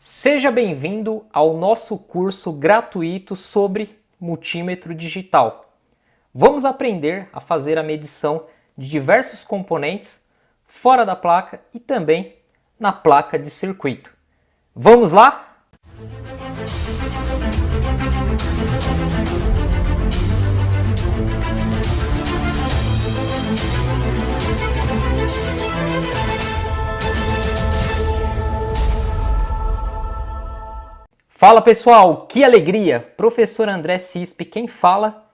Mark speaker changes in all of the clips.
Speaker 1: Seja bem-vindo ao nosso curso gratuito sobre multímetro digital. Vamos aprender a fazer a medição de diversos componentes fora da placa e também na placa de circuito. Vamos lá? Fala pessoal, que alegria! Professor André Cispe, quem fala?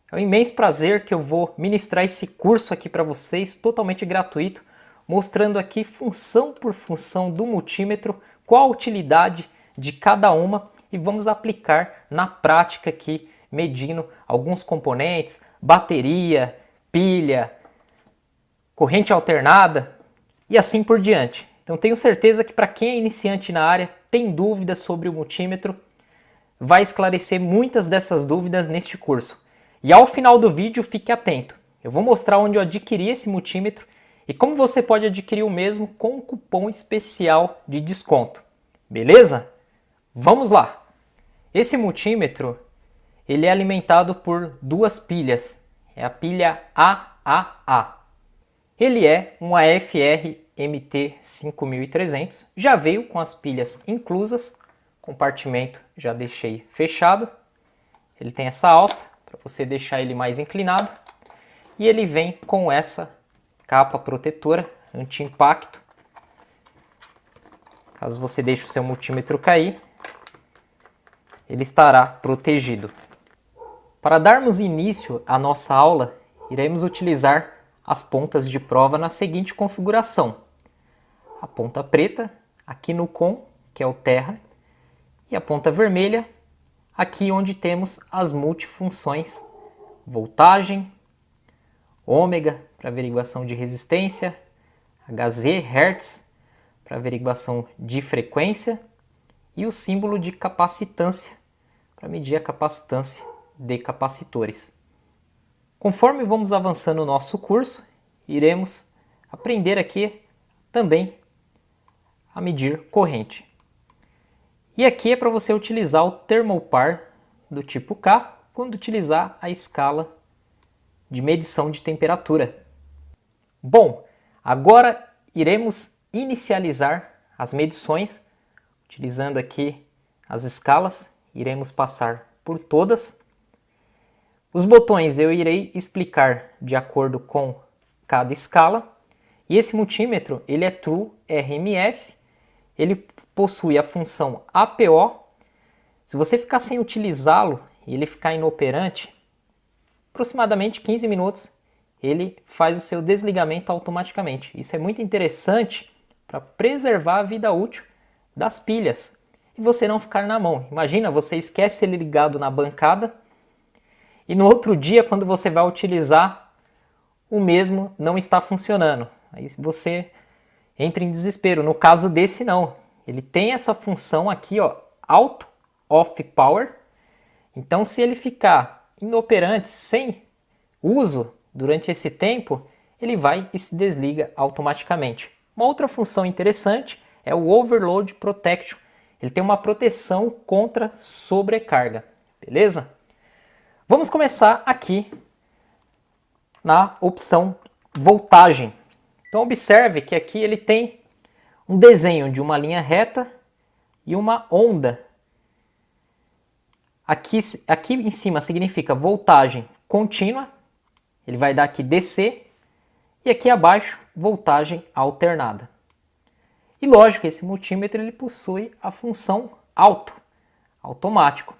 Speaker 1: É um imenso prazer que eu vou ministrar esse curso aqui para vocês, totalmente gratuito, mostrando aqui função por função do multímetro, qual a utilidade de cada uma e vamos aplicar na prática aqui, medindo alguns componentes, bateria, pilha, corrente alternada e assim por diante. Então tenho certeza que para quem é iniciante na área, tem dúvidas sobre o multímetro, vai esclarecer muitas dessas dúvidas neste curso. E ao final do vídeo, fique atento. Eu vou mostrar onde eu adquiri esse multímetro e como você pode adquirir o mesmo com um cupom especial de desconto. Beleza? Vamos lá! Esse multímetro ele é alimentado por duas pilhas. É a pilha AAA. Ele é um AFR MT5300, já veio com as pilhas inclusas, compartimento já deixei fechado, ele tem essa alça para você deixar ele mais inclinado e ele vem com essa capa protetora anti-impacto, caso você deixe o seu multímetro cair, ele estará protegido. Para darmos início à nossa aula, iremos utilizar as pontas de prova na seguinte configuração. A ponta preta aqui no com, que é o terra, e a ponta vermelha aqui onde temos as multifunções, voltagem, ômega para averiguação de resistência, Hz, hertz para averiguação de frequência e o símbolo de capacitância para medir a capacitância de capacitores. Conforme vamos avançando no nosso curso, iremos aprender aqui também a medir corrente. E aqui é para você utilizar o termopar do tipo K quando utilizar a escala de medição de temperatura. Bom, agora iremos inicializar as medições utilizando aqui as escalas, iremos passar por todas. Os botões eu irei explicar de acordo com cada escala. E esse multímetro ele é True RMS, ele possui a função APO. Se você ficar sem utilizá-lo e ele ficar inoperante, aproximadamente 15 minutos ele faz o seu desligamento automaticamente. Isso é muito interessante para preservar a vida útil das pilhas e você não ficar na mão. Imagina, você esquece ele ligado na bancada e no outro dia, quando você vai utilizar, o mesmo não está funcionando. Aí você entra em desespero. No caso desse não. Ele tem essa função aqui, ó, auto off power. Então se ele ficar inoperante, sem uso durante esse tempo, ele vai e se desliga automaticamente. Uma outra função interessante é o overload protection. Ele tem uma proteção contra sobrecarga. Beleza? Vamos começar aqui na opção voltagem. Então observe que aqui ele tem um desenho de uma linha reta e uma onda. Aqui em cima significa voltagem contínua, ele vai dar aqui DC, e aqui abaixo voltagem alternada. E lógico, esse multímetro ele possui a função automático.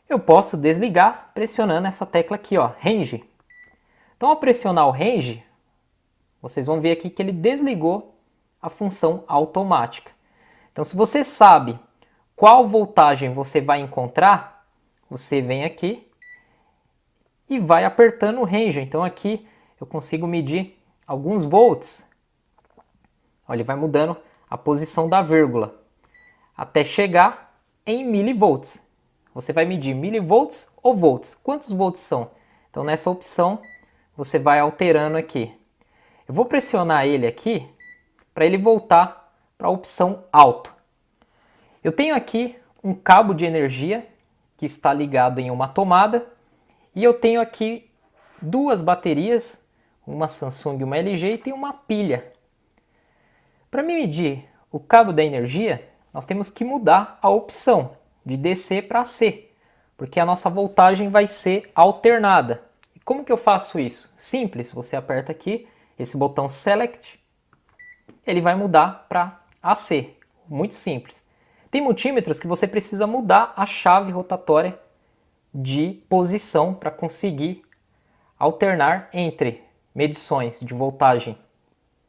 Speaker 1: Eu posso desligar pressionando essa tecla aqui, ó, range. Então ao pressionar o range, vocês vão ver aqui que ele desligou a função automática. Então se você sabe qual voltagem você vai encontrar, você vem aqui e vai apertando o range. Então aqui eu consigo medir alguns volts. Olha, ele vai mudando a posição da vírgula até chegar em milivolts. Você vai medir milivolts ou volts. Quantos volts são? Então nessa opção você vai alterando aqui. Eu vou pressionar ele aqui para ele voltar para a opção alto. Eu tenho aqui um cabo de energia que está ligado em uma tomada e eu tenho aqui duas baterias, uma Samsung e uma LG, e tem uma pilha. Para me medir o cabo da energia, nós temos que mudar a opção de DC para C, porque a nossa voltagem vai ser alternada. E como que eu faço isso? Simples, você aperta aqui esse botão Select, ele vai mudar para AC, muito simples. Tem multímetros que você precisa mudar a chave rotatória de posição para conseguir alternar entre medições de voltagem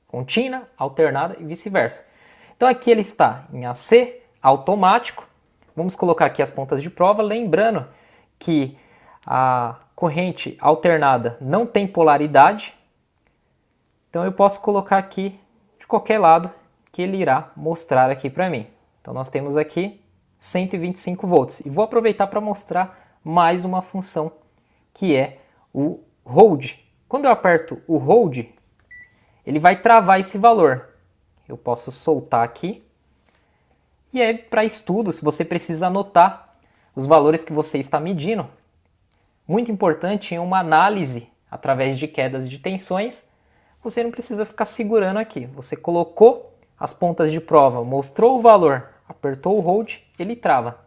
Speaker 1: contínua, alternada e vice-versa. Então aqui ele está em AC, automático. Vamos colocar aqui as pontas de prova, lembrando que a corrente alternada não tem polaridade. Então eu posso colocar aqui de qualquer lado que ele irá mostrar aqui para mim. Então nós temos aqui 125 volts. E vou aproveitar para mostrar mais uma função que é o Hold. Quando eu aperto o Hold, ele vai travar esse valor. Eu posso soltar aqui. E aí, para estudo, se você precisa anotar os valores que você está medindo, muito importante em uma análise através de quedas de tensões, você não precisa ficar segurando aqui. Você colocou as pontas de prova, mostrou o valor, apertou o Hold, ele trava.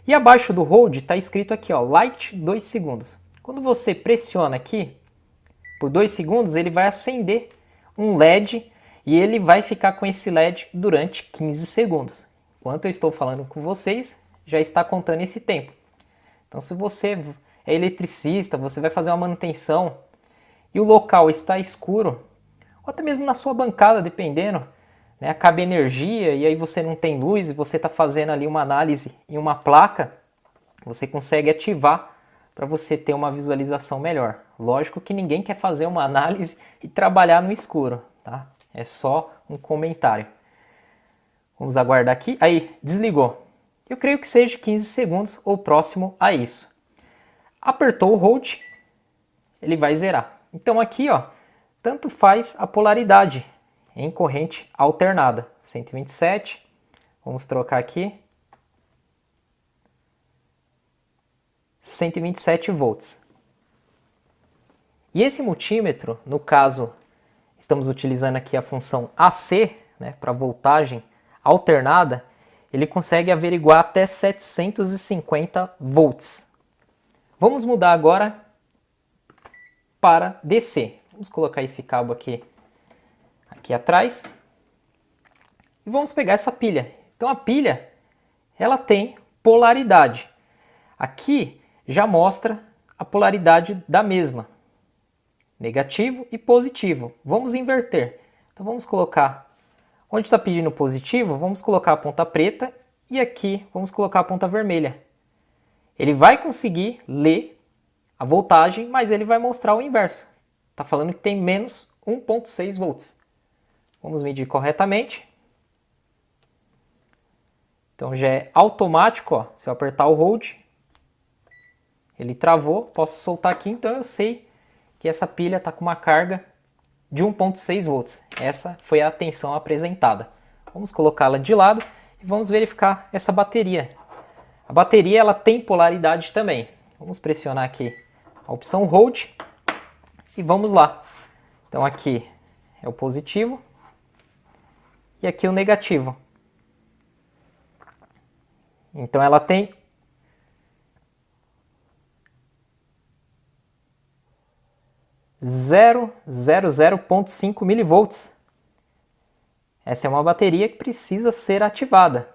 Speaker 1: E abaixo do Hold está escrito aqui, ó, Light 2 segundos. Quando você pressiona aqui, por 2 segundos, ele vai acender um LED e ele vai ficar com esse LED durante 15 segundos. Enquanto eu estou falando com vocês, já está contando esse tempo. Então, se você é eletricista, você vai fazer uma manutenção e o local está escuro, ou até mesmo na sua bancada, dependendo, né, acaba energia e aí você não tem luz e você está fazendo ali uma análise em uma placa, você consegue ativar para você ter uma visualização melhor. Lógico que ninguém quer fazer uma análise e trabalhar no escuro, tá? É só um comentário. Vamos aguardar aqui. Aí, desligou. Eu creio que seja 15 segundos ou próximo a isso. Apertou o Hold, ele vai zerar. Então aqui, ó, tanto faz a polaridade em corrente alternada. 127, vamos trocar aqui. 127 volts. E esse multímetro, no caso, estamos utilizando aqui a função AC, né, para voltagem alternada, ele consegue averiguar até 750 volts. Vamos mudar agora para DC. Vamos colocar esse cabo aqui atrás e vamos pegar essa pilha. Então a pilha, ela tem polaridade. Aqui já mostra a polaridade da mesma, negativo e positivo. Vamos inverter. Então vamos colocar, onde está pedindo positivo, vamos colocar a ponta preta e aqui vamos colocar a ponta vermelha. Ele vai conseguir ler a voltagem, mas ele vai mostrar o inverso. Está falando que tem menos 1,6 volts. Vamos medir corretamente. Então já é automático, ó. Se eu apertar o Hold, ele travou, posso soltar aqui, então eu sei que essa pilha está com uma carga de 1,6 volts. Essa foi a tensão apresentada. Vamos colocá-la de lado e vamos verificar essa bateria. A bateria ela tem polaridade também. Vamos pressionar aqui a opção Hold e vamos lá. Então aqui é o positivo e aqui o negativo. Então ela tem 0,00,5 milivolts. Essa é uma bateria que precisa ser ativada.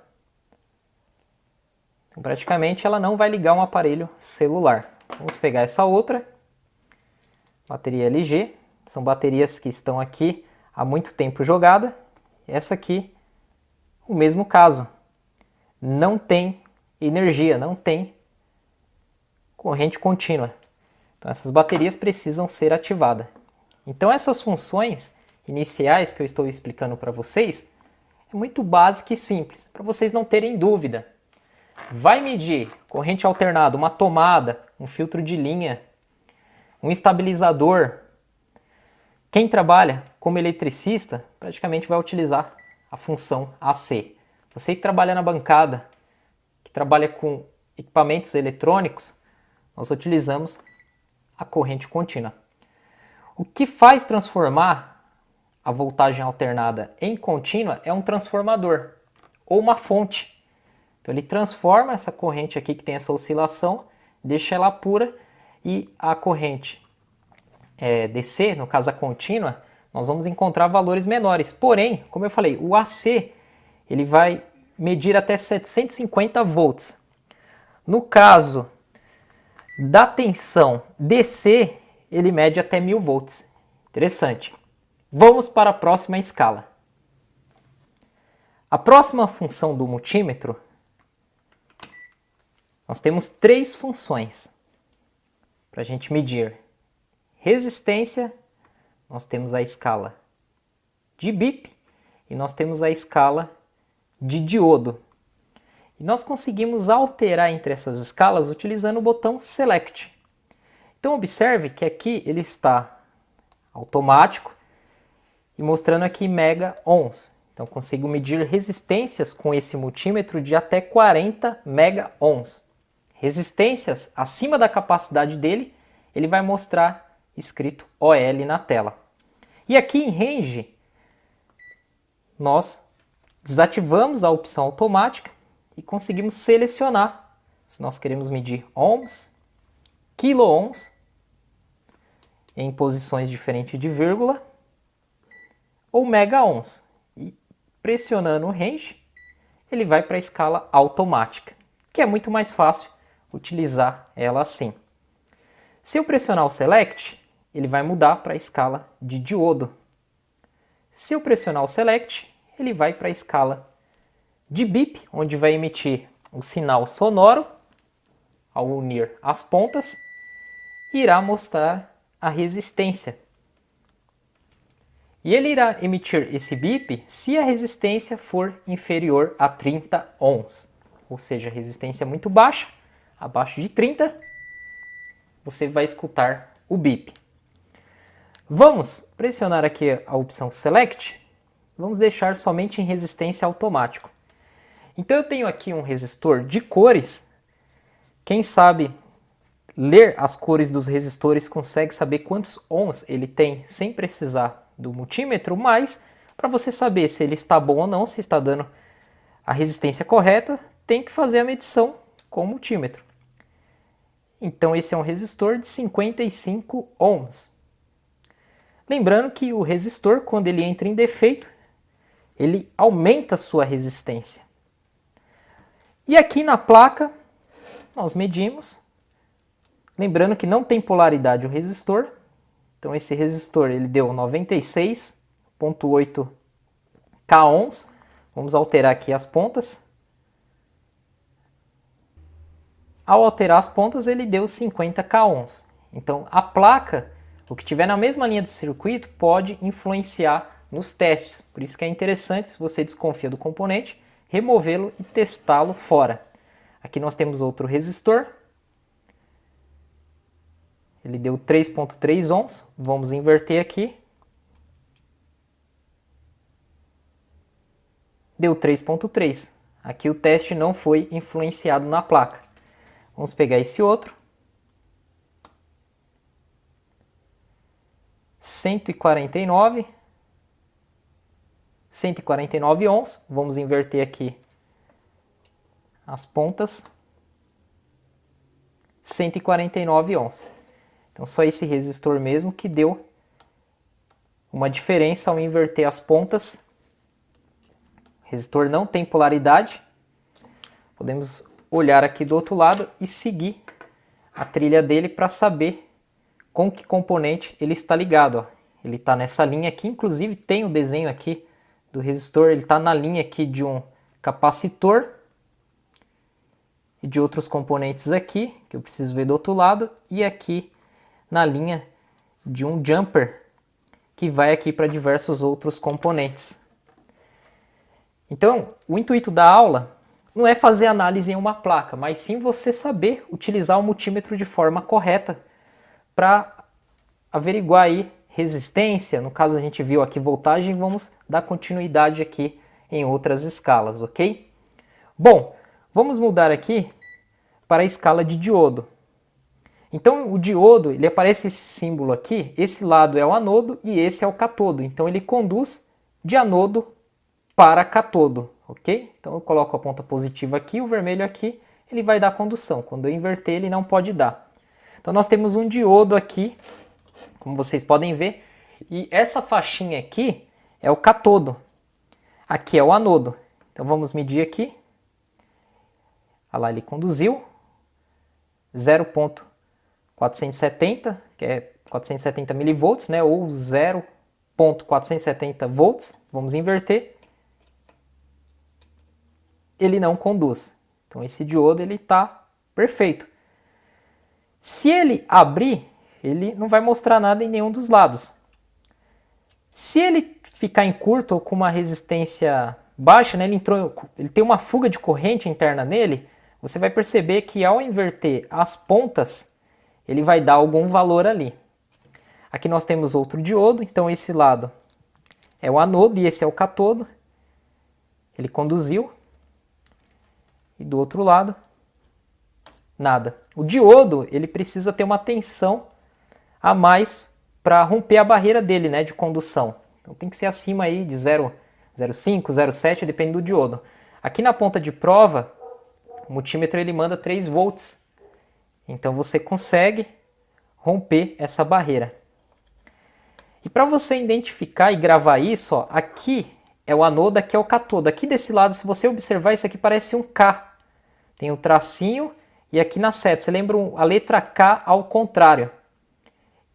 Speaker 1: Então, praticamente ela não vai ligar um aparelho celular. Vamos pegar essa outra, bateria LG. São baterias que estão aqui há muito tempo jogada. Essa aqui, o mesmo caso. Não tem energia, não tem corrente contínua. Então essas baterias precisam ser ativadas. Então essas funções iniciais que eu estou explicando para vocês é muito básica e simples, para vocês não terem dúvida. Vai medir corrente alternada, uma tomada, um filtro de linha, um estabilizador. Quem trabalha como eletricista praticamente vai utilizar a função AC. Você que trabalha na bancada, que trabalha com equipamentos eletrônicos, nós utilizamos a corrente contínua. O que faz transformar a voltagem alternada em contínua é um transformador ou uma fonte. Então ele transforma essa corrente aqui que tem essa oscilação, deixa ela pura, e a corrente DC, no caso a contínua, nós vamos encontrar valores menores. Porém, como eu falei, o AC ele vai medir até 750 volts. No caso da tensão DC, ele mede até 1000 volts. Interessante. Vamos para a próxima escala. A próxima função do multímetro, nós temos 3 funções para a gente medir. Resistência, nós temos a escala de BIP e nós temos a escala de diodo. E nós conseguimos alterar entre essas escalas utilizando o botão Select. Então observe que aqui ele está automático e mostrando aqui mega ohms. Então consigo medir resistências com esse multímetro de até 40 mega ohms. Resistências acima da capacidade dele, ele vai mostrar escrito OL na tela. E aqui em range, nós desativamos a opção automática e conseguimos selecionar se nós queremos medir ohms, quilo-ohms, em posições diferentes de vírgula, ou mega-ohms. E pressionando o range, ele vai para a escala automática, que é muito mais fácil utilizar ela assim. Se eu pressionar o Select, ele vai mudar para a escala de diodo. Se eu pressionar o Select, ele vai para a escala de BIP, onde vai emitir o sinal sonoro ao unir as pontas e irá mostrar a resistência. E ele irá emitir esse BIP se a resistência for inferior a 30 ohms, ou seja, resistência muito baixa, abaixo de 30, você vai escutar o BIP. Vamos pressionar aqui a opção Select, vamos deixar somente em resistência automático. Então eu tenho aqui um resistor de cores. Quem sabe ler as cores dos resistores consegue saber quantos ohms ele tem sem precisar do multímetro, mas para você saber se ele está bom ou não, se está dando a resistência correta, tem que fazer a medição com o multímetro. Então esse é um resistor de 55 ohms. Lembrando que o resistor, quando ele entra em defeito, ele aumenta a sua resistência. E aqui na placa, nós medimos, lembrando que não tem polaridade o resistor, então esse resistor ele deu 96,8 k ohms, vamos alterar aqui as pontas. Ao alterar as pontas ele deu 50 k ohms, então a placa, o que tiver na mesma linha do circuito pode influenciar nos testes, por isso que é interessante, se você desconfia do componente, removê-lo e testá-lo fora. Aqui nós temos outro resistor, ele deu 3,3 ohms, vamos inverter aqui, deu 3,3, aqui o teste não foi influenciado na placa. Vamos pegar esse outro, 149 ohms, vamos inverter aqui as pontas, 149 ohms. Então só esse resistor mesmo que deu uma diferença ao inverter as pontas. O resistor não tem polaridade, podemos olhar aqui do outro lado e seguir a trilha dele para saber com que componente ele está ligado. Ó. Ele está nessa linha aqui, inclusive tem o desenho aqui do resistor, ele está na linha aqui de um capacitor e de outros componentes aqui, que eu preciso ver do outro lado, e aqui na linha de um jumper, que vai aqui para diversos outros componentes. Então, o intuito da aula não é fazer análise em uma placa, mas sim você saber utilizar o multímetro de forma correta para averiguar aí resistência, no caso a gente viu aqui voltagem, vamos dar continuidade aqui em outras escalas, ok? Bom, vamos mudar aqui para a escala de diodo. Então o diodo, ele aparece esse símbolo aqui, esse lado é o anodo e esse é o catodo. Então ele conduz de anodo para catodo, ok? Então eu coloco a ponta positiva aqui, o vermelho aqui, ele vai dar condução. Quando eu inverter, ele não pode dar. Então nós temos um diodo aqui, como vocês podem ver, e essa faixinha aqui é o catodo. Aqui é o anodo. Então vamos medir aqui. Olha lá, ele conduziu 0,470, que é 470 milivolts, né, ou 0,470 volts. Vamos inverter. Ele não conduz. Então esse diodo ele está perfeito. Se ele abrir, ele não vai mostrar nada em nenhum dos lados. Se ele ficar em curto ou com uma resistência baixa, né, ele tem uma fuga de corrente interna nele, você vai perceber que ao inverter as pontas, ele vai dar algum valor ali. Aqui nós temos outro diodo, então esse lado é o anodo e esse é o catodo. Ele conduziu. E do outro lado, nada. O diodo, ele precisa ter uma tensão a mais para romper a barreira dele, né, de condução. Então tem que ser acima aí de 0,05, 0,7, depende do diodo. Aqui na ponta de prova, o multímetro ele manda 3 volts. Então você consegue romper essa barreira. E para você identificar e gravar isso, ó, aqui é o anodo, aqui é o catodo. Aqui desse lado, se você observar, isso aqui parece um K. Tem o tracinho e aqui na seta, você lembra a letra K ao contrário.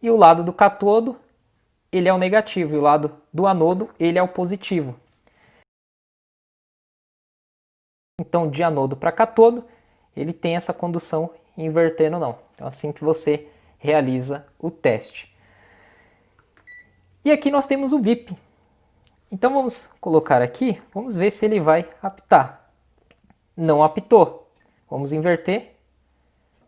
Speaker 1: E o lado do catodo, ele é o negativo, e o lado do anodo, ele é o positivo. Então, de anodo para catodo, ele tem essa condução invertendo não. Então, assim que você realiza o teste. E aqui nós temos o bip. Então, vamos colocar aqui, vamos ver se ele vai apitar. Não apitou. Vamos inverter.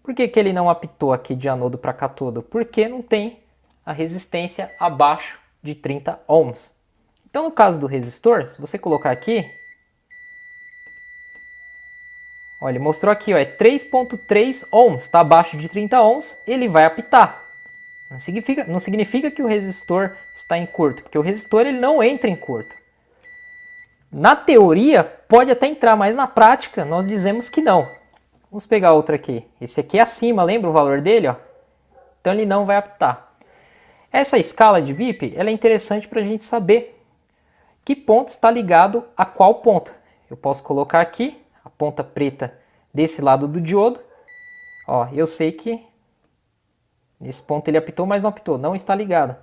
Speaker 1: Por que que ele não apitou aqui de anodo para catodo? Porque não tem a resistência abaixo de 30 ohms. Então, no caso do resistor, se você colocar aqui, olha, ele mostrou aqui, ó, é 3,3 ohms, está abaixo de 30 ohms, ele vai apitar. Não significa que o resistor está em curto, porque o resistor ele não entra em curto. Na teoria, pode até entrar, mas na prática nós dizemos que não. Vamos pegar outro aqui. Esse aqui é acima, lembra o valor dele? Ó? Então ele não vai apitar. Essa escala de bip ela é interessante para a gente saber que ponto está ligado a qual ponto. Eu posso colocar aqui a ponta preta desse lado do diodo. Ó, eu sei que nesse ponto ele apitou, mas não apitou, não está ligado.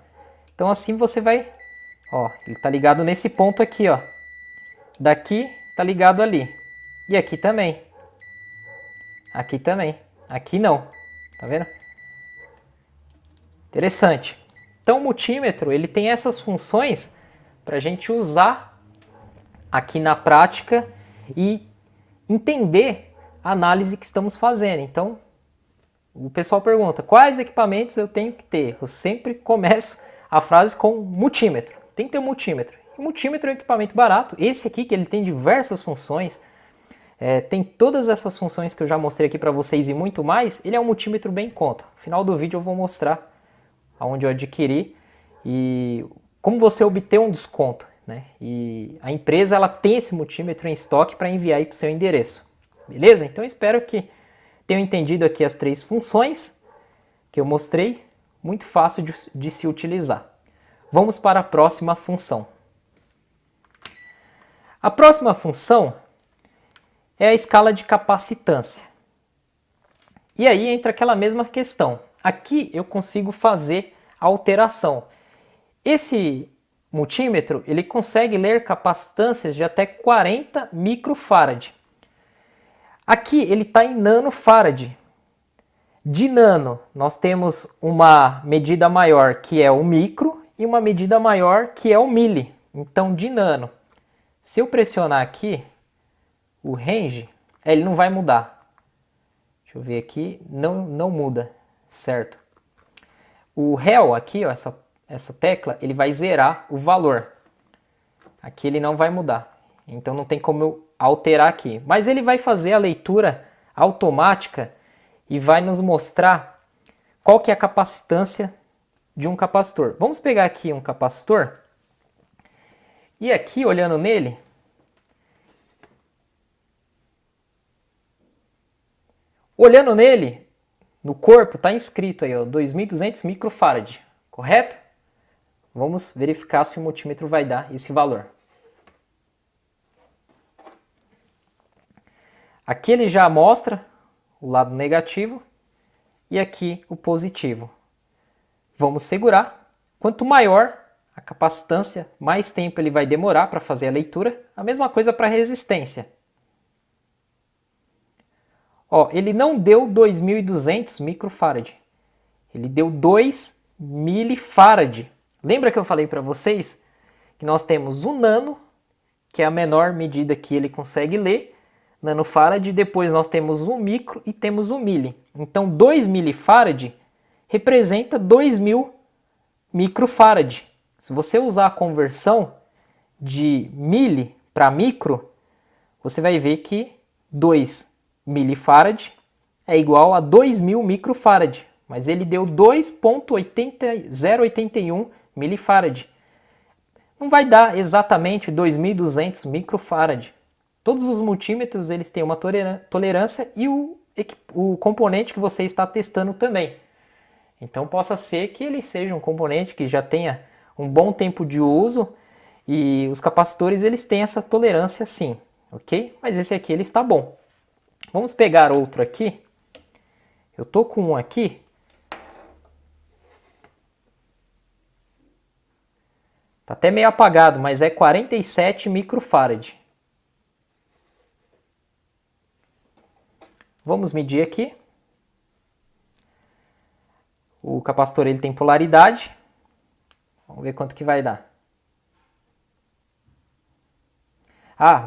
Speaker 1: Então assim você vai, ó, ele está ligado nesse ponto aqui, ó. Daqui está ligado ali. E aqui também. Aqui também. Aqui não. Tá vendo? Interessante. Então o multímetro ele tem essas funções para a gente usar aqui na prática e entender a análise que estamos fazendo. Então o pessoal pergunta, quais equipamentos eu tenho que ter? Eu sempre começo a frase com multímetro. Tem que ter um multímetro. E o multímetro é um equipamento barato. Esse aqui, que ele tem diversas funções, tem todas essas funções que eu já mostrei aqui para vocês e muito mais, ele é um multímetro bem em conta. No final do vídeo eu vou mostrar aonde eu adquiri e como você obter um desconto, né? E a empresa ela tem esse multímetro em estoque para enviar aí para o seu endereço. Beleza? Então espero que tenham entendido aqui as 3 funções que eu mostrei. Muito fácil de se utilizar. Vamos para a próxima função. A próxima função é a escala de capacitância. E aí entra aquela mesma questão. Aqui eu consigo fazer a alteração. Esse multímetro ele consegue ler capacitâncias de até 40 microfarad. Aqui ele está em nanofarad. De nano nós temos uma medida maior que é o micro e uma medida maior que é o mili. Então de nano, se eu pressionar aqui o range, ele não vai mudar. Deixa eu ver aqui, não muda, certo? O rel aqui, ó, essa tecla, ele vai zerar o valor. Aqui ele não vai mudar. então não tem como eu alterar aqui. Mas ele vai fazer a leitura automática e vai nos mostrar qual que é a capacitância de um capacitor. Vamos pegar aqui um capacitor e aqui, olhando nele, no corpo está inscrito aí, ó, 2.200 microfarad, correto? Vamos verificar se o multímetro vai dar esse valor. Aqui ele já mostra o lado negativo e aqui o positivo. Vamos segurar. Quanto maior a capacitância, mais tempo ele vai demorar para fazer a leitura. A mesma coisa para a resistência. Ó, ele não deu 2.200 microfarad. Ele deu 2 milifarad. Lembra que eu falei para vocês que nós temos o nano, que é a menor medida que ele consegue ler, nanofarad, depois nós temos o micro e temos o milli. Então 2 milifarad representa 2.000 microfarad. Se você usar a conversão de milli para micro, você vai ver que 2 milifarad é igual a 2.000 microfarad, mas ele deu 2.081 milifarad. Não vai dar exatamente 2.200 microfarad. Todos os multímetros eles têm uma tolerância e o componente que você está testando também. Então possa ser que ele seja um componente que já tenha um bom tempo de uso e os capacitores eles têm essa tolerância sim, ok? Mas esse aqui ele está bom. Vamos pegar outro aqui. Eu estou com um aqui. Está até meio apagado, mas é 47 microfarad. Vamos medir aqui. O capacitor ele tem polaridade. Vamos ver quanto que vai dar.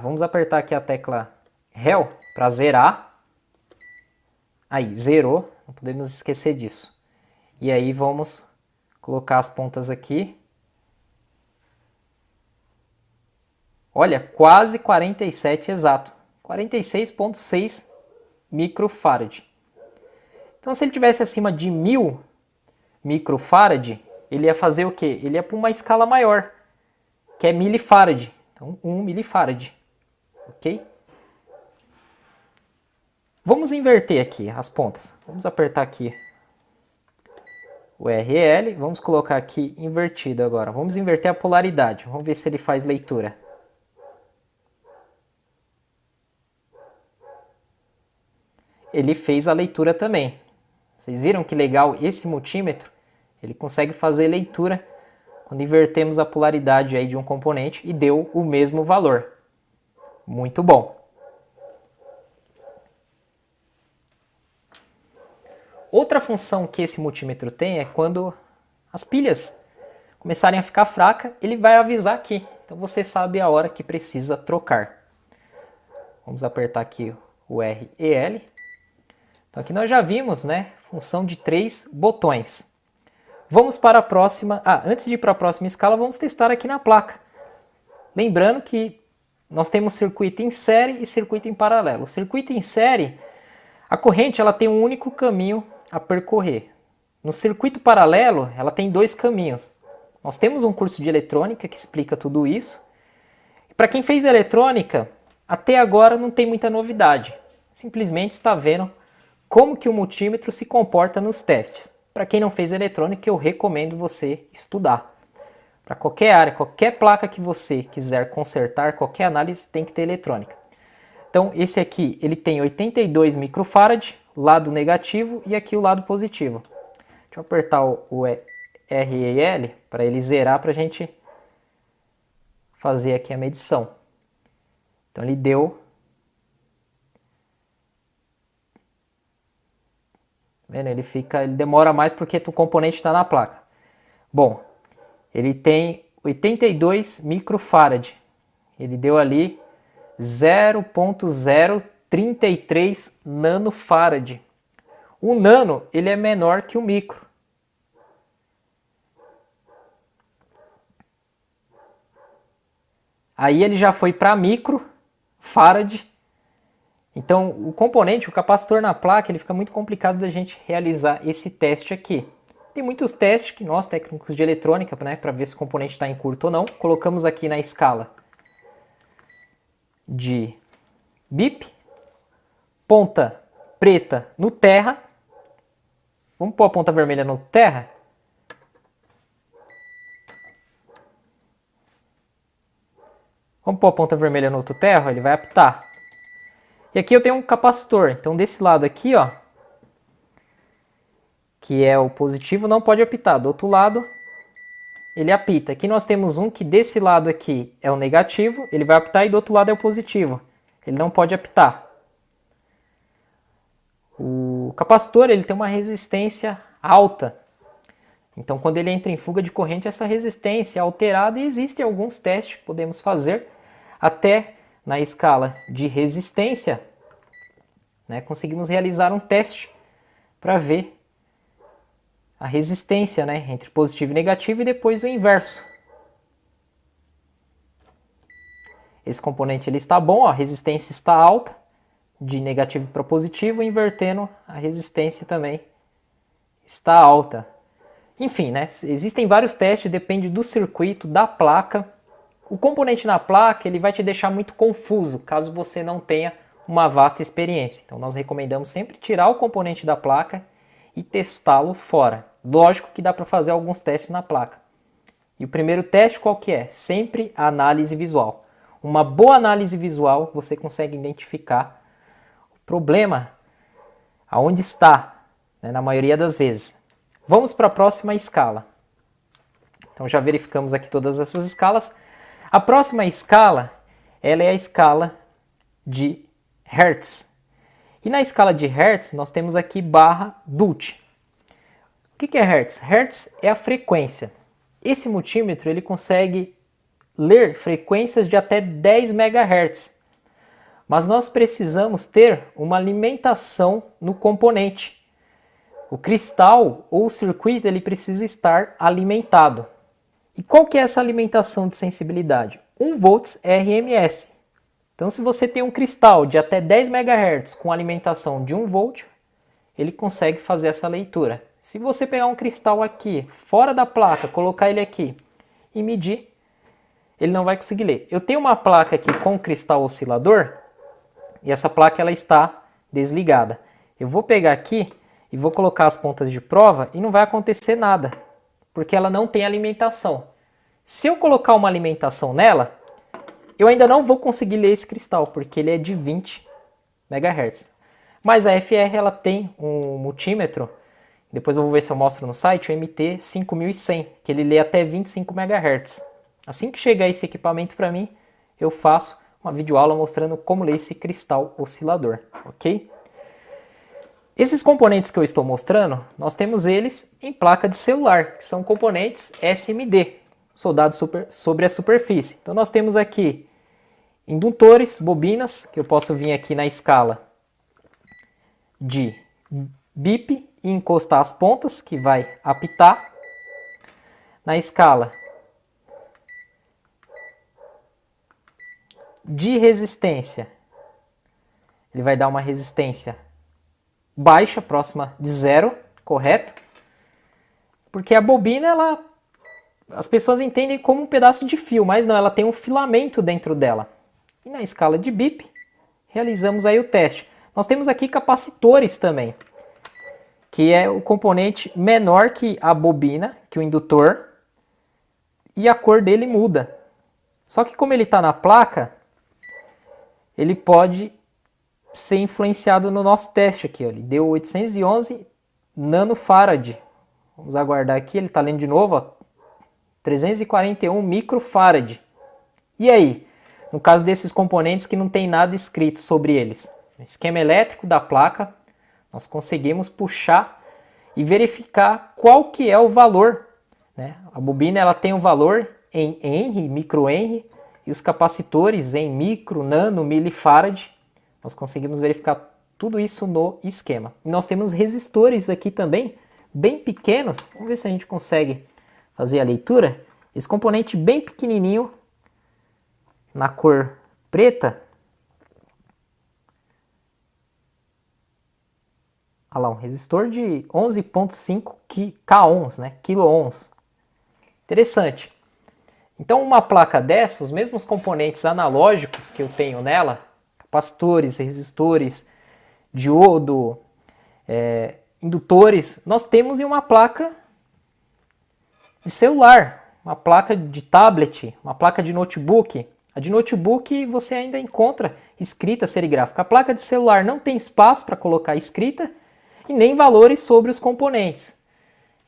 Speaker 1: Vamos apertar aqui a tecla Hell para zerar. Aí, zerou. Não podemos esquecer disso. E aí vamos colocar as pontas aqui. Olha, quase 47 exato. 46,6 microfarad. Então se ele tivesse acima de 1.000 microfarad, ele ia fazer o quê? Ele ia para uma escala maior, que é milifarad. Então 1 milifarad, ok? Vamos inverter aqui as pontas. Vamos apertar aqui o RL, vamos colocar aqui invertido agora. Vamos inverter a polaridade, vamos ver se ele faz leitura. Ele fez a leitura também. Vocês viram que legal esse multímetro? Ele consegue fazer leitura quando invertemos a polaridade aí de um componente e deu o mesmo valor. Muito bom. Outra função que esse multímetro tem é quando as pilhas começarem a ficar fracas, ele vai avisar aqui. Então você sabe a hora que precisa trocar. Vamos apertar aqui o R e L. Então aqui nós já vimos, né, função de 3 botões. Vamos para a próxima. Antes de ir para a próxima escala, vamos testar aqui na placa. Lembrando que nós temos circuito em série e circuito em paralelo. O circuito em série, a corrente ela tem um único caminho a percorrer. No circuito paralelo, ela tem 2 caminhos. Nós temos um curso de eletrônica que explica tudo isso. Para quem fez eletrônica, até agora não tem muita novidade. Simplesmente está vendo como que o multímetro se comporta nos testes. Para quem não fez eletrônica, eu recomendo você estudar. Para qualquer área, qualquer placa que você quiser consertar, qualquer análise tem que ter eletrônica. Então esse aqui ele tem 82 microfarad, lado negativo, e aqui o lado positivo. Deixa eu apertar o R e L para ele zerar para a gente fazer aqui a medição. Então ele deu... Vendo? Ele demora mais porque o componente está na placa. Bom, ele tem 82 microfarad. Ele deu ali 0.033 nanofarad. O nano ele é menor que o micro. Aí ele já foi para microfarad. Então o componente, o capacitor na placa, ele fica muito complicado da gente realizar esse teste aqui. Tem muitos testes que nós, técnicos de eletrônica, né, para ver se o componente está em curto ou não, colocamos aqui na escala de BIP, ponta preta no terra. Vamos pôr a ponta vermelha no terra? Vamos pôr a ponta vermelha no outro terra, ele vai apitar. E aqui eu tenho um capacitor, então desse lado aqui, ó, que é o positivo, não pode apitar. Do outro lado, ele apita. Aqui nós temos um que desse lado aqui é o negativo, ele vai apitar, e do outro lado é o positivo. Ele não pode apitar. O capacitor, ele tem uma resistência alta. Então, quando ele entra em fuga de corrente, essa resistência é alterada, e existem alguns testes que podemos fazer até na escala de resistência, né, conseguimos realizar um teste para ver a resistência, né, entre positivo e negativo, e depois o inverso. Esse componente ele está bom, ó, a resistência está alta, de negativo para positivo, invertendo a resistência também está alta. Enfim, né, existem vários testes, depende do circuito, da placa. O componente na placa ele vai te deixar muito confuso, caso você não tenha uma vasta experiência. Então nós recomendamos sempre tirar o componente da placa e testá-lo fora. Lógico que dá para fazer alguns testes na placa. E o primeiro teste qual que é? Sempre a análise visual. Uma boa análise visual, você consegue identificar o problema, aonde está, né, na maioria das vezes. Vamos para a próxima escala. Então já verificamos aqui todas essas escalas. A próxima escala, ela é a escala de Hertz. E na escala de Hertz, nós temos aqui barra Dutch. O que é Hertz? Hertz é a frequência. Esse multímetro ele consegue ler frequências de até 10 MHz. Mas nós precisamos ter uma alimentação no componente. O cristal ou o circuito ele precisa estar alimentado. E qual que é essa alimentação de sensibilidade? 1 volts RMS. Então se você tem um cristal de até 10 MHz com alimentação de 1 volt, ele consegue fazer essa leitura. Se você pegar um cristal aqui, fora da placa, colocar ele aqui e medir, ele não vai conseguir ler. Eu tenho uma placa aqui com cristal oscilador e essa placa ela está desligada. Eu vou pegar aqui e vou colocar as pontas de prova e não vai acontecer nada, porque ela não tem alimentação. Se eu colocar uma alimentação nela, eu ainda não vou conseguir ler esse cristal, porque ele é de 20 MHz. Mas a FR ela tem um multímetro, depois eu vou ver se eu mostro no site, o MT5100, que ele lê até 25 MHz. Assim que chegar esse equipamento para mim, eu faço uma videoaula mostrando como ler esse cristal oscilador, ok? Esses componentes que eu estou mostrando, nós temos eles em placa de celular, que são componentes SMD, soldados sobre a superfície. Então nós temos aqui indutores, bobinas, que eu posso vir aqui na escala de BIP e encostar as pontas, que vai apitar. Na escala de resistência, ele vai dar uma resistência baixa, próxima de zero, correto? Porque a bobina, as pessoas entendem como um pedaço de fio, mas não, ela tem um filamento dentro dela. E na escala de BIP, realizamos aí o teste. Nós temos aqui capacitores também, que é o componente menor que a bobina, que o indutor, e a cor dele muda. Só que como ele está na placa, ele pode ser influenciado no nosso teste aqui. Ó. Ele deu 811 nanofarad. Vamos aguardar aqui, ele está lendo de novo, ó, 341 microfarad. E aí? No caso desses componentes que não tem nada escrito sobre eles, no esquema elétrico da placa, nós conseguimos puxar e verificar qual que é o valor, né? A bobina ela tem o valor em Henry, microhenry, e os capacitores em micro, nano, milifarad. Nós conseguimos verificar tudo isso no esquema. E nós temos resistores aqui também, bem pequenos. Vamos ver se a gente consegue fazer a leitura. Esse componente bem pequenininho, na cor preta. Olha lá, um resistor de 11,5 kΩ, né? Quilo-ohms. Interessante. Então, uma placa dessa, os mesmos componentes analógicos que eu tenho nela, capacitores, resistores, diodo, indutores, nós temos em uma placa de celular, uma placa de tablet, uma placa de notebook. A de notebook você ainda encontra escrita serigráfica. A placa de celular não tem espaço para colocar escrita e nem valores sobre os componentes.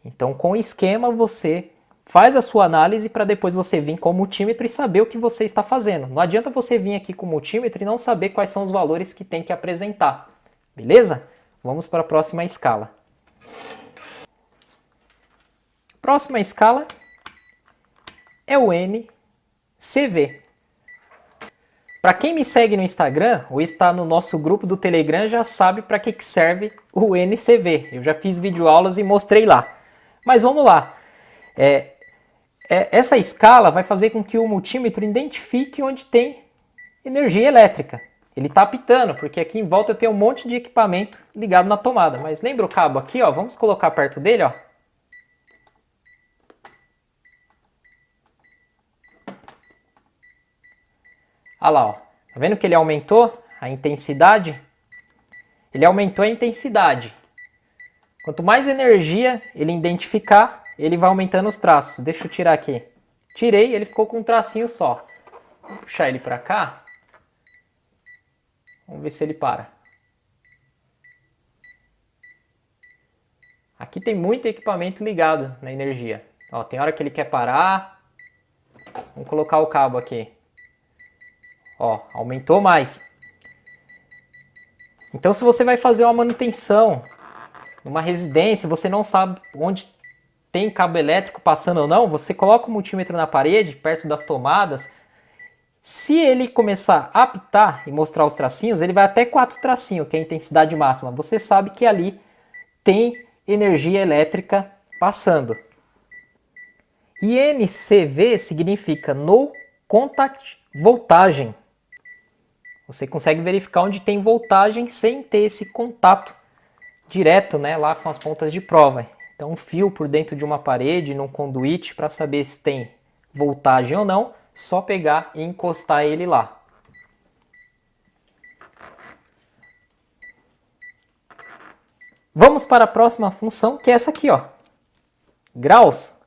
Speaker 1: Então, com o esquema, você faz a sua análise para depois você vir com o multímetro e saber o que você está fazendo. Não adianta você vir aqui com o multímetro e não saber quais são os valores que tem que apresentar. Beleza? Vamos para a próxima escala. Próxima escala é o NCV. Para quem me segue no Instagram ou está no nosso grupo do Telegram já sabe para que serve o NCV. Eu já fiz videoaulas e mostrei lá. Mas vamos lá. Essa escala vai fazer com que o multímetro identifique onde tem energia elétrica. Ele está apitando, porque aqui em volta eu tenho um monte de equipamento ligado na tomada. Mas lembra o cabo aqui, ó? Vamos colocar perto dele, ó. Olha lá, ó. Tá vendo que ele aumentou a intensidade? Ele aumentou a intensidade. Quanto mais energia ele identificar, ele vai aumentando os traços. Deixa eu tirar aqui. Tirei, ele ficou com um tracinho só. Vou puxar ele para cá. Vamos ver se ele para. Aqui tem muito equipamento ligado na energia. Ó, tem hora que ele quer parar. Vamos colocar o cabo aqui. Ó, aumentou mais. Então, se você vai fazer uma manutenção numa residência, você não sabe onde tem cabo elétrico passando ou não, você coloca o multímetro na parede, perto das tomadas. Se ele começar a apitar e mostrar os tracinhos, ele vai até 4 tracinhos, que é a intensidade máxima. Você sabe que ali tem energia elétrica passando. E NCV significa No Contact Voltage. Você consegue verificar onde tem voltagem sem ter esse contato direto, né, lá com as pontas de prova. Então, um fio por dentro de uma parede, num conduíte, para saber se tem voltagem ou não, só pegar e encostar ele lá. Vamos para a próxima função, que é essa aqui, ó. Graus.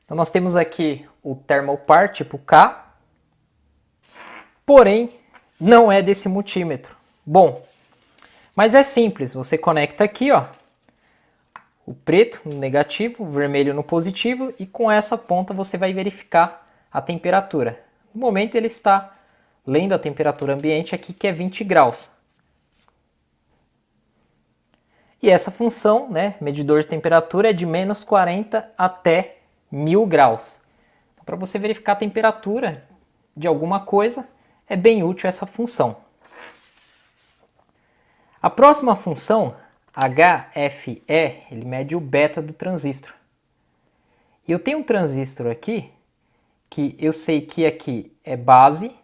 Speaker 1: Então, nós temos aqui o thermal par tipo K, porém, não é desse multímetro. Bom, mas é simples, você conecta aqui, ó, o preto no negativo, o vermelho no positivo, e com essa ponta você vai verificar a temperatura. No momento ele está lendo a temperatura ambiente aqui, que é 20 graus. E essa função, né, medidor de temperatura, é de menos 40 até 1000 graus. Então, para você verificar a temperatura de alguma coisa, é bem útil essa função. A próxima função, HFE, ele mede o beta do transistor. E eu tenho um transistor aqui, que eu sei que aqui é base,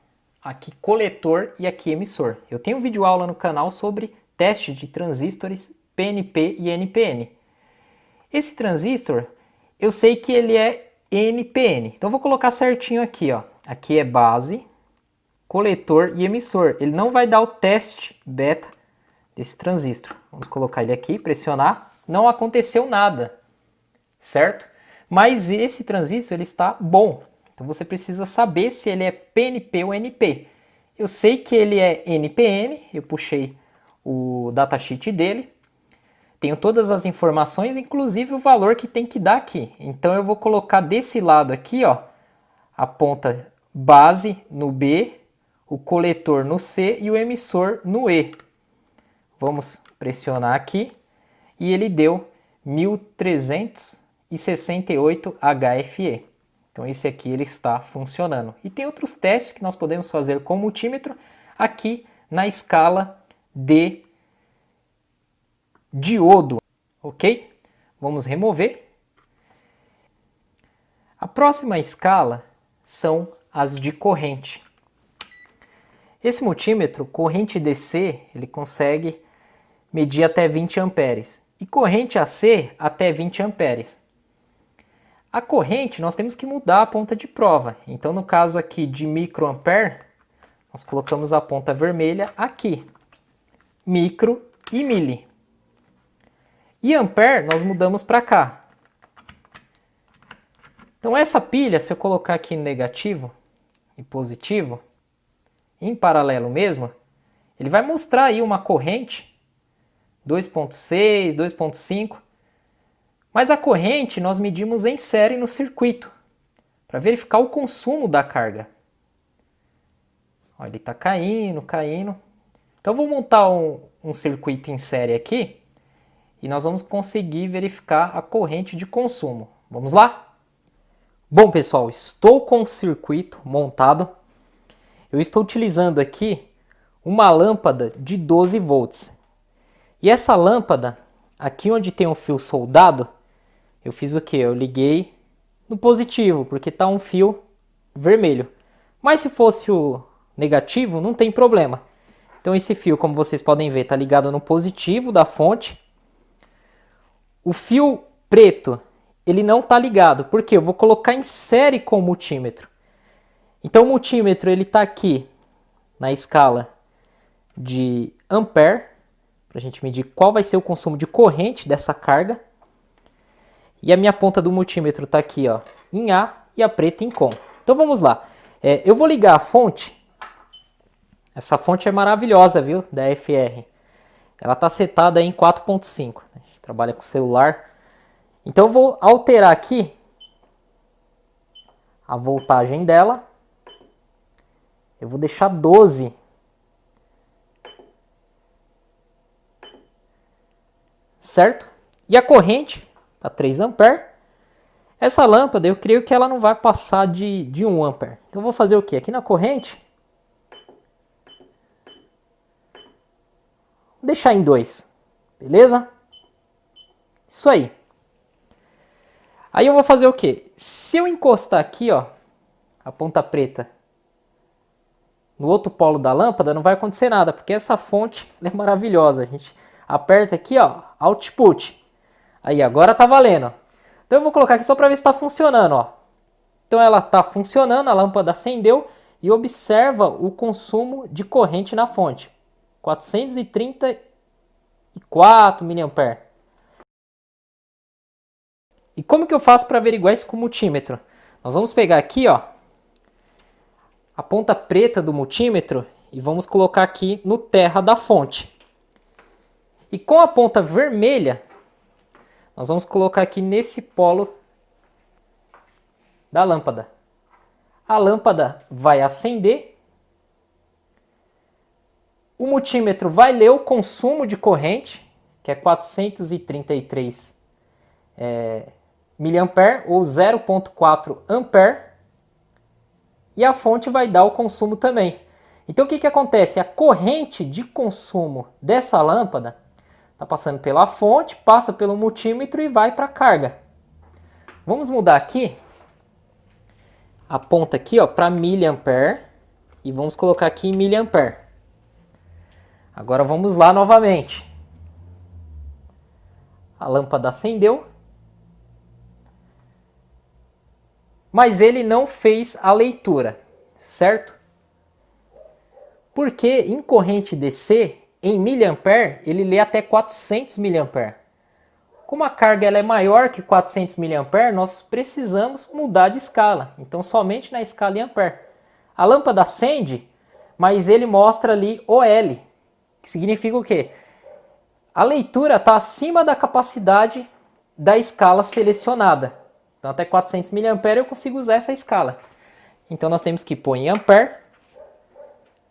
Speaker 1: aqui coletor e aqui emissor. Eu tenho um vídeo aula no canal sobre teste de transistores PNP e NPN. Esse transistor, eu sei que ele é NPN. Então eu vou colocar certinho aqui, ó. Aqui é base, coletor e emissor. Ele não vai dar o teste beta desse transistor. Vamos colocar ele aqui, pressionar. Não aconteceu nada, certo? Mas esse transistor ele está bom. Então você precisa saber se ele é PNP ou NP. Eu sei que ele é NPN, eu puxei o datasheet dele. Tenho todas as informações, inclusive o valor que tem que dar aqui. Então eu vou colocar desse lado aqui, ó, a ponta base no B, o coletor no C e o emissor no E. Vamos pressionar aqui e ele deu 1368 HFE. Então esse aqui ele está funcionando. E tem outros testes que nós podemos fazer com o multímetro aqui na escala de diodo, ok? Vamos remover. A próxima escala são as de corrente. Esse multímetro, corrente DC, ele consegue medir até 20 amperes e corrente AC até 20 amperes. A corrente, nós temos que mudar a ponta de prova. Então, no caso aqui de microampere, nós colocamos a ponta vermelha aqui, micro e mili. E ampere, nós mudamos para cá. Então, essa pilha, se eu colocar aqui negativo e positivo, em paralelo mesmo, ele vai mostrar aí uma corrente 2.6, 2.5, mas a corrente nós medimos em série no circuito, para verificar o consumo da carga. Olha, ele está caindo, caindo. Então eu vou montar um circuito em série aqui, e nós vamos conseguir verificar a corrente de consumo. Vamos lá? Bom pessoal, estou com o circuito montado. Eu estou utilizando aqui uma lâmpada de 12 volts. E essa lâmpada, aqui onde tem um fio soldado, eu fiz o que? Eu liguei no positivo, porque está um fio vermelho. Mas se fosse o negativo, não tem problema. Então esse fio, como vocês podem ver, está ligado no positivo da fonte. O fio preto, ele não está ligado, porque eu vou colocar em série com o multímetro. Então o multímetro ele está aqui na escala de ampere, para a gente medir qual vai ser o consumo de corrente dessa carga. E a minha ponta do multímetro está aqui, ó, em A e a preta em COM. Então vamos lá. Eu vou ligar a fonte. Essa fonte é maravilhosa, viu? Da FR. Ela está setada em 4.5. A gente trabalha com celular. Então eu vou alterar aqui a voltagem dela. Eu vou deixar 12. Certo? E a corrente está 3 amperes. Essa lâmpada eu creio que ela não vai passar de 1 ampere. Então eu vou fazer o quê? Aqui na corrente, vou deixar em 2. Beleza? Isso aí. Aí eu vou fazer o quê? Se eu encostar aqui, ó, a ponta preta no outro polo da lâmpada, não vai acontecer nada, porque essa fonte é maravilhosa. A gente aperta aqui, ó, output. Aí, agora tá valendo. Então eu vou colocar aqui só para ver se está funcionando, ó. Então ela está funcionando, a lâmpada acendeu e observa o consumo de corrente na fonte. 434 mA. E como que eu faço para averiguar isso com o multímetro? Nós vamos pegar aqui, ó, a ponta preta do multímetro e vamos colocar aqui no terra da fonte. E com a ponta vermelha, nós vamos colocar aqui nesse polo da lâmpada. A lâmpada vai acender. O multímetro vai ler o consumo de corrente, que é 433 mA ou 0.4 ampere. E a fonte vai dar o consumo também. Então o que acontece? A corrente de consumo dessa lâmpada está passando pela fonte, passa pelo multímetro e vai para a carga. Vamos mudar aqui a ponta aqui, ó, para miliampere e vamos colocar aqui em miliampere. Agora vamos lá novamente. A lâmpada acendeu, mas ele não fez a leitura, certo? Porque em corrente DC, em miliampere, ele lê até 400 mA. Como a carga ela é maior que 400 mA, nós precisamos mudar de escala. Então, somente na escala em ampere. A lâmpada acende, mas ele mostra ali OL, que significa o quê? A leitura está acima da capacidade da escala selecionada. Então, até 400 mA eu consigo usar essa escala. Então, nós temos que pôr em ampere.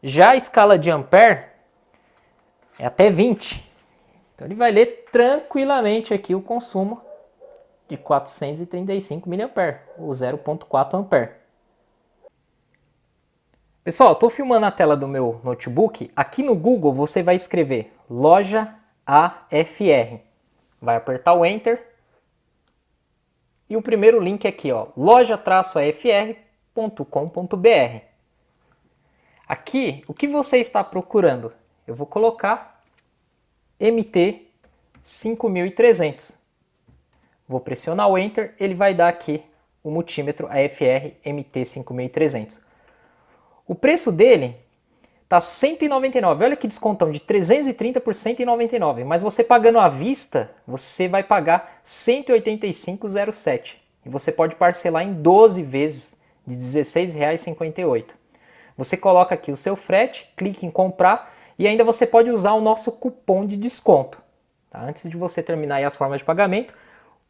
Speaker 1: Já a escala de ampere é até 20. Então ele vai ler tranquilamente aqui o consumo de 435 mA, ou 0.4 ampere. Pessoal, eu estou filmando a tela do meu notebook. Aqui no Google você vai escrever loja AFR. Vai apertar o Enter. E o primeiro link aqui, ó, loja-AFR Aqui, o que você está procurando? Eu vou colocar MT 5300. Vou pressionar o Enter, ele vai dar aqui o multímetro AFR MT 5300. O preço dele tá 199. Olha que descontão, de 330 por 199. Mas você pagando à vista, você vai pagar 185,07. E você pode parcelar em 12 vezes de R$ 16,58. Você coloca aqui o seu frete, clique em comprar e ainda você pode usar o nosso cupom de desconto. Tá? Antes de você terminar aí as formas de pagamento,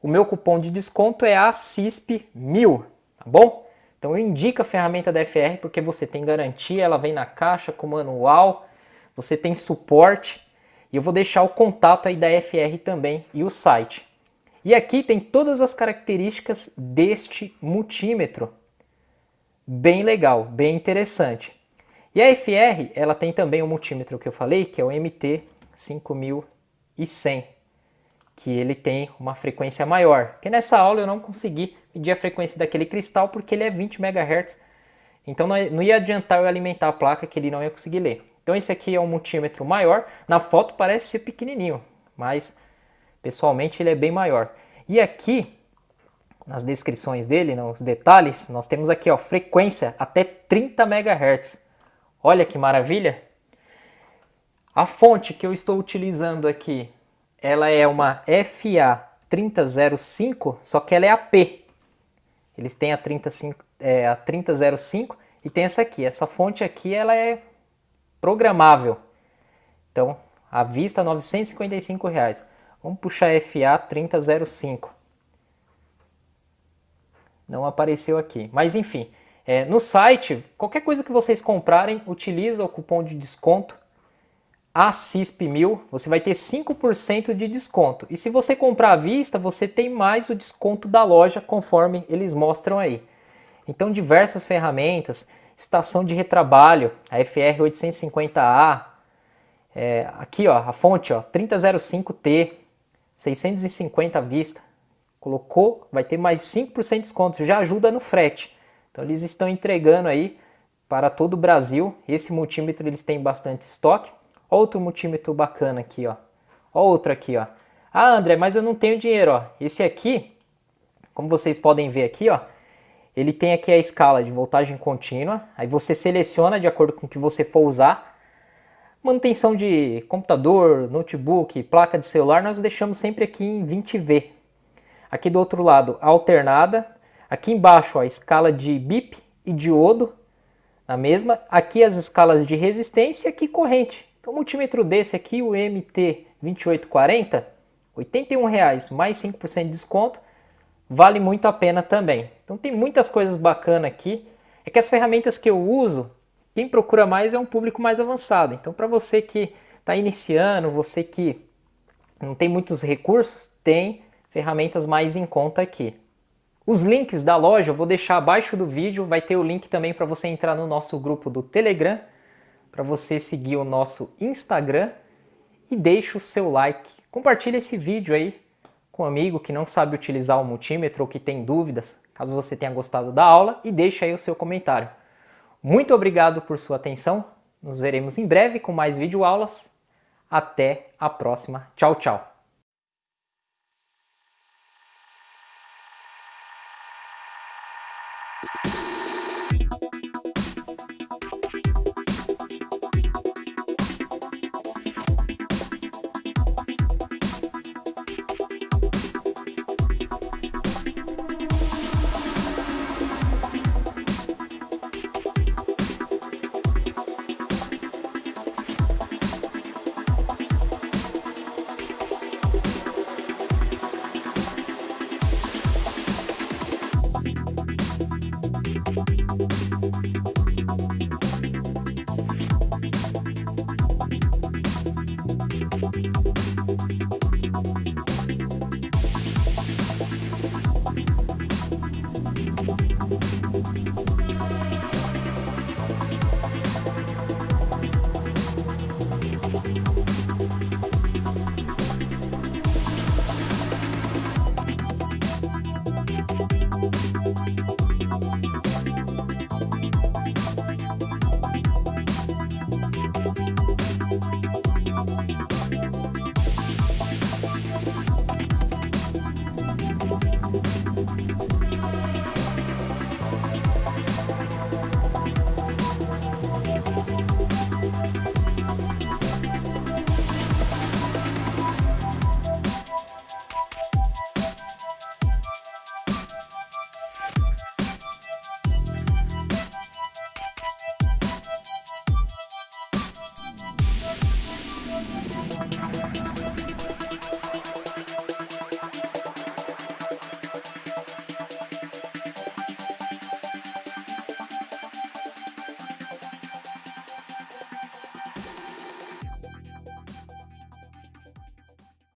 Speaker 1: o meu cupom de desconto é ACISP1000, tá bom? Então eu indico a ferramenta da FR porque você tem garantia, ela vem na caixa com manual, você tem suporte e eu vou deixar o contato aí da FR também e o site. E aqui tem todas as características deste multímetro. Bem legal, bem interessante. E a FR, ela tem também o multímetro que eu falei, que é o MT 5100, que ele tem uma frequência maior. Porque nessa aula eu não consegui medir a frequência daquele cristal porque ele é 20 MHz. Então não ia adiantar eu alimentar a placa que ele não ia conseguir ler. Então esse aqui é um multímetro maior. Na foto parece ser pequenininho, mas pessoalmente ele é bem maior. E aqui, nas descrições dele, nos detalhes, nós temos aqui, ó, frequência até 30 MHz. Olha que maravilha! A fonte que eu estou utilizando aqui, ela é uma FA3005, só que ela é AP. Eles têm a 3005 e tem essa aqui. Essa fonte aqui, ela é programável. Então, à vista, R$ 955. Vamos puxar FA3005. Não apareceu aqui. Mas enfim, no site, qualquer coisa que vocês comprarem, utiliza o cupom de desconto ACISP1000. Você vai ter 5% de desconto. E se você comprar à vista, você tem mais o desconto da loja, conforme eles mostram aí. Então, diversas ferramentas, estação de retrabalho, a FR850A, aqui ó, a fonte ó, 3005T, 650 à vista. Colocou, vai ter mais 5% de desconto, já ajuda no frete. Então eles estão entregando aí para todo o Brasil. Esse multímetro eles têm bastante estoque. Outro multímetro bacana aqui, ó. Ó outro aqui, ó. Ah, André, mas eu não tenho dinheiro, ó. Esse aqui, como vocês podem ver aqui, ó, ele tem aqui a escala de voltagem contínua. Aí você seleciona de acordo com o que você for usar. Manutenção de computador, notebook, placa de celular, nós deixamos sempre aqui em 20V. Aqui do outro lado, alternada. Aqui embaixo, ó, a escala de BIP e diodo, na mesma. Aqui as escalas de resistência e aqui corrente. Então, o multímetro desse aqui, o MT2840, R$ 81,00 mais 5% de desconto, vale muito a pena também. Então, tem muitas coisas bacanas aqui. É que as ferramentas que eu uso, quem procura mais é um público mais avançado. Então, para você que está iniciando, você que não tem muitos recursos, tem ferramentas mais em conta aqui. Os links da loja eu vou deixar abaixo do vídeo, vai ter o link também para você entrar no nosso grupo do Telegram, para você seguir o nosso Instagram e deixe o seu like. Compartilhe esse vídeo aí com um amigo que não sabe utilizar o multímetro ou que tem dúvidas, caso você tenha gostado da aula, e deixe aí o seu comentário. Muito obrigado por sua atenção, nos veremos em breve com mais videoaulas. Até a próxima. Tchau, tchau.